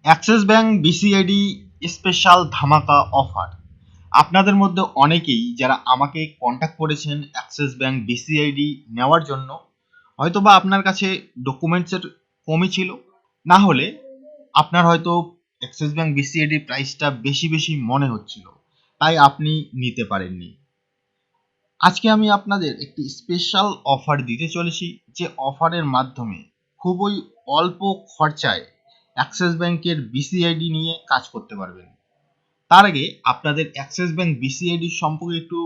Axis bank বিসিআইডি special ধামাকা offer. আপনাদের মধ্যে অনেকেই যারা আমাকে কন্ট্যাক্ট করেছেন অ্যাক্সিস ব্যাংক বিসিআইডি নেওয়ার জন্য, হয়তোবা আপনার কাছে ডকুমেন্টসের কমই ছিল, না হলে আপনার হয়তো অ্যাক্সিস ব্যাংক বিসিআইডি প্রাইসটা বেশি বেশি মনে হচ্ছিল, তাই আপনি নিতে পারেননি। আজকে আমি আপনাদের একটি স্পেশাল অফার দিতে চলেছি, যে অফারের মাধ্যমে খুবই অল্প খরচায় অ্যাক্সিস ব্যাংকের বিসিআইডি নিয়ে কাজ করতে পারবেন। তার আগে আপনাদের অ্যাক্সিস ব্যাংক বিসিআইডি সম্পর্কে একটু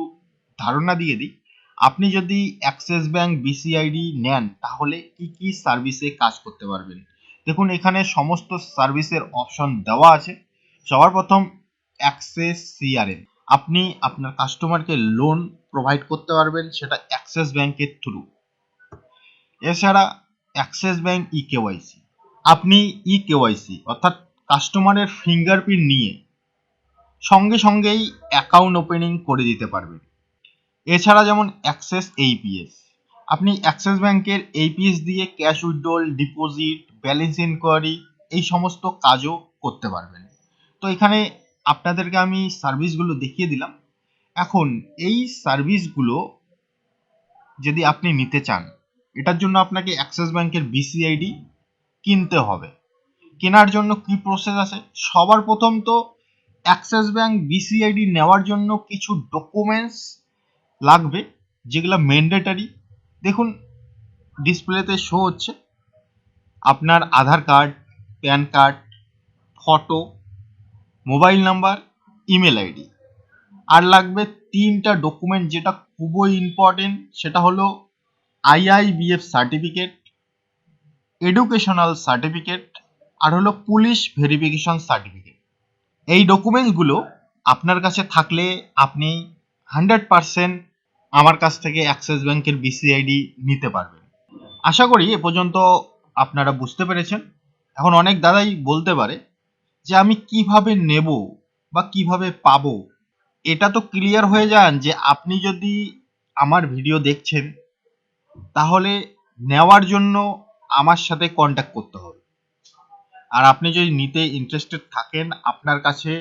ধারণা দিয়ে দিই। আপনি যদি অ্যাক্সিস ব্যাংক বিসিআইডি নেন তাহলে কি কি সার্ভিসে কাজ করতে পারবেন। দেখুন, এখানে সমস্ত সার্ভিসের অপশন দেওয়া আছে। সবার প্রথম অ্যাক্সেস সিআরএম, আপনি আপনার কাস্টমারকে লোন প্রোভাইড করতে পারবেন, সেটা অ্যাক্সিস ব্যাংকের থ্রু। এছাড়া অ্যাক্সিস ব্যাংক ই কেওয়াইসি, আপনি ই কেওয়াইসি অর্থাৎ কাস্টমারের ফিঙ্গারপ্রিন্ট নিয়ে সঙ্গে সঙ্গেই অ্যাকাউন্ট ওপেনিং করে দিতে পারবেন। এছাড়া যেমন অ্যাক্সেস এইপিএস, আপনি অ্যাক্সিস ব্যাংকের এইপিএস দিয়ে cash withdrawal, deposit, balance enquiry এই সমস্ত কাজও করতে পারবেন। তো এখানে আপনাদেরকে আমি সার্ভিসগুলো দেখিয়ে দিলাম। এখন এই সার্ভিসগুলো যদি আপনি নিতে চান, এটার জন্য আপনাকে অ্যাক্সিস ব্যাংকের বিসিআইডি কিনতে হবে। কেনার জন্য কি প্রসেস আছে? সবার প্রথম তো অ্যাক্সিস ব্যাংক বিসিআইডি নেওয়ার জন্য কিছু ডকুমেন্টস লাগবে, যেগুলো ম্যান্ডেটরি। দেখুন, ডিসপ্লেতে শো হচ্ছে আপনার Aadhaar card, PAN card, photo, mobile number, email ID. আর লাগবে তিনটা ডকুমেন্ট যেটা খুবই ইম্পর্টেন্ট, সেটা হলো আইআইবিএফ সার্টিফিকেট, এডুকেশনাল সার্টিফিকেট, আর হলো পুলিশ ভেরিফিকেশন সার্টিফিকেট। এই ডকুমেন্টসগুলো আপনার কাছে থাকলে আপনি 100% আমার কাছ থেকে অ্যাক্সিস ব্যাংকের বিসিআইডি নিতে পারবেন। আশা করি এ পর্যন্ত আপনারা বুঝতে পেরেছেন। এখন অনেক দাদাই বলতে পারে যে আমি কিভাবে নেব বা কিভাবে পাবো। এটা তো ক্লিয়ার হয়ে যান যে আপনি যদি আমার ভিডিও দেখছেন তাহলে নেওয়ার জন্য আমার সাথে কন্ট্যাক্ট করতে হবে। আর আপনি যদি নিতে ইন্টারেস্টেড থাকেন, আপনার কাছে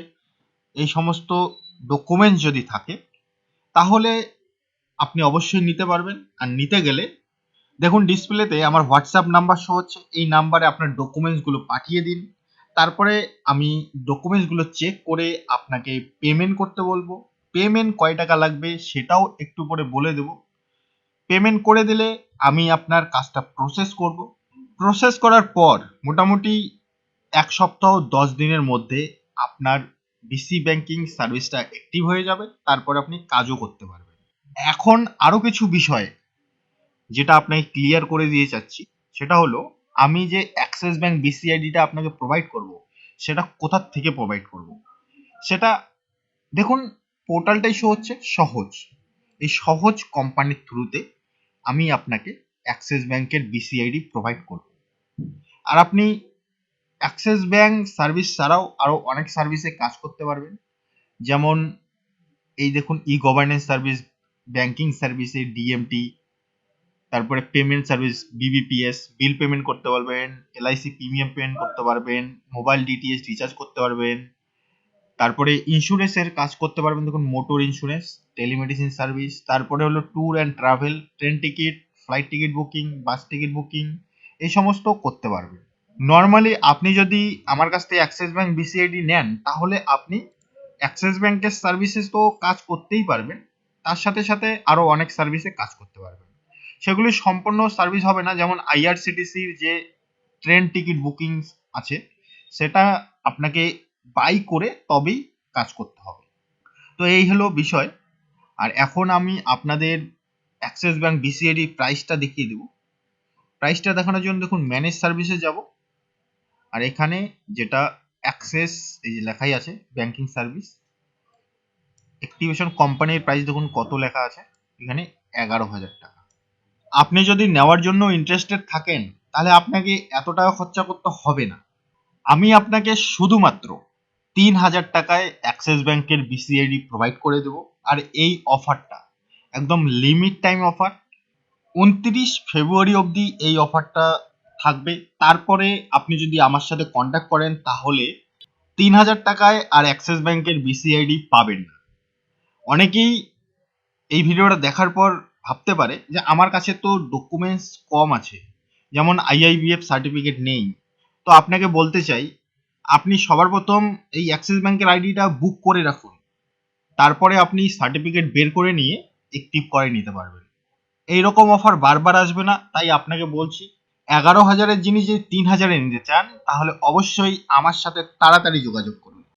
এই সমস্ত ডকুমেন্টস যদি থাকে, তাহলে আপনি অবশ্যই নিতে পারবেন। আর নিতে গেলে দেখুন, ডিসপ্লেতে আমার হোয়াটসঅ্যাপ নাম্বার শো হচ্ছে, এই নাম্বারে আপনার ডকুমেন্টসগুলো পাঠিয়ে দিন। তারপরে আমি ডকুমেন্টসগুলো চেক করে আপনাকে পেমেন্ট করতে বলবো। পেমেন্ট কয় টাকা লাগবে সেটাও একটু পরে বলে দেব। পেমেন্ট করে দিলে আমি আপনার কাজটা প্রসেস করব। প্রসেস করার পর মোটামুটি 1 সপ্তাহ 10 দিনের মধ্যে আপনার বিসি ব্যাংকিং সার্ভিসটা অ্যাক্টিভ হয়ে যাবে। তারপর আপনি কাজও করতে পারবেন। এখন আরো কিছু বিষয় যেটা আপনাকে ক্লিয়ার করে দিয়ে যাচ্ছি, সেটা হলো আমি যে অ্যাক্সিস ব্যাংক বিসিআইডিটা আপনাকে প্রোভাইড করব, সেটা কোথা থেকে প্রোভাইড করব। সেটা দেখুন, পোর্টালটাই শো হচ্ছে সহজ। এই সহজ কোম্পানির থ্রুতে আমি আপনাকে অ্যাক্সিস ব্যাংকের বিসিআইডি প্রোভাইড করব। আর আপনি অ্যাক্সিস ব্যাংক সার্ভিস ছাড়াও আরো অনেক সার্ভিসে কাজ করতে পারবেন। যেমন এই দেখুন, ই গভর্নেন্স সার্ভিস, ব্যাংকিং সার্ভিসে ডিএমটি, তারপরে payment service BBPS, bill payment করতে পারবেন, এলআইসি প্রিমিয়াম পেমেন্ট করতে পারবেন, মোবাইল ডিটিএইচ রিচার্জ করতে পারবেন, তারপরে ইন্স্যুরেন্সের কাজ করতে পারবেন। দেখুন, মোটর ইন্স্যুরেন্স, টেলিমেডিসিন সার্ভিস, তারপরে হলো tour and travel, train ticket, flight ticket booking, bus ticket booking, এই সমস্ত করতে পারবেন। নর্মালি আপনি যদি আমার কাছ থেকে অ্যাক্সিস ব্যাংক বিসিআইডি নেন, তাহলে আপনি অ্যাক্সিস ব্যাংকের সার্ভিসেস তো কাজ করতেই পারবেন, তার সাথে সাথে আরো অনেক সার্ভিসে কাজ করতে পারবেন। সেগুলি সম্পূর্ণ সার্ভিস হবে না, যেমন আইআরসিটিসির যে ট্রেন টিকিট বুকিং আছে, সেটা আপনাকে বাই করে তবেই কাজ করতে হবে। তো এই হলো বিষয়। আর এখন আমি আপনাদের অ্যাক্সিস ব্যাংক বিসিআইডি প্রাইসটা দেখিয়ে দেব। প্রাইসটা দেখানোর জন্য দেখুন, ম্যানেজ সার্ভিসে যাব। আর এখানে যেটা অ্যাক্সেস, এই যে লেখাই আছে ব্যাংকিং সার্ভিস অ্যাক্টিভেশন, কোম্পানির প্রাইস দেখুন কত লেখা আছে, এখানে 11,000 টাকা। আপনি যদি নেওয়ার জন্য ইন্টারেস্টেড থাকেন, তাহলে আপনাকে এত টাকা খরচা করতে হবে না। আমি আপনাকে শুধুমাত্র 3,000 টাকায় অ্যাক্সিস ব্যাংকের বিসিআইডি প্রোভাইড করে দেব। আর এই অফারটা একদম লিমিট টাইম অফার, 29 ফেব্রুয়ারি অবধি এই অফারটা থাকবে। তারপরে আপনি যদি আমার সাথে কন্ট্যাক্ট করেন তাহলে ৩,০০০ টাকায় আর অ্যাক্সিস ব্যাংকের বিসিআইডি পাবেন না। অনেকেই এই ভিডিওটা দেখার পর ভাবতে পারে যে আমার কাছে তো ডকুমেন্টস কম আছে, যেমন আইআইবিএফ সার্টিফিকেট নেই। তো আপনাকে বলতে চাই, আপনি সবার প্রথম এই অ্যাক্সিস ব্যাংকের আইডিটা বুক করে রাখুন। তারপরে আপনি সার্টিফিকেট বের করে নিয়ে অ্যাক্টিভ করে নিতে পারবেন। এইরকম অফার বারবার আসবে না, তাই আপনাকে বলছি 11,০০০-এর জিনিস যদি 3,০০০-এ নিতে চান তাহলে অবশ্যই আমার সাথে তাড়াতাড়ি যোগাযোগ করুন।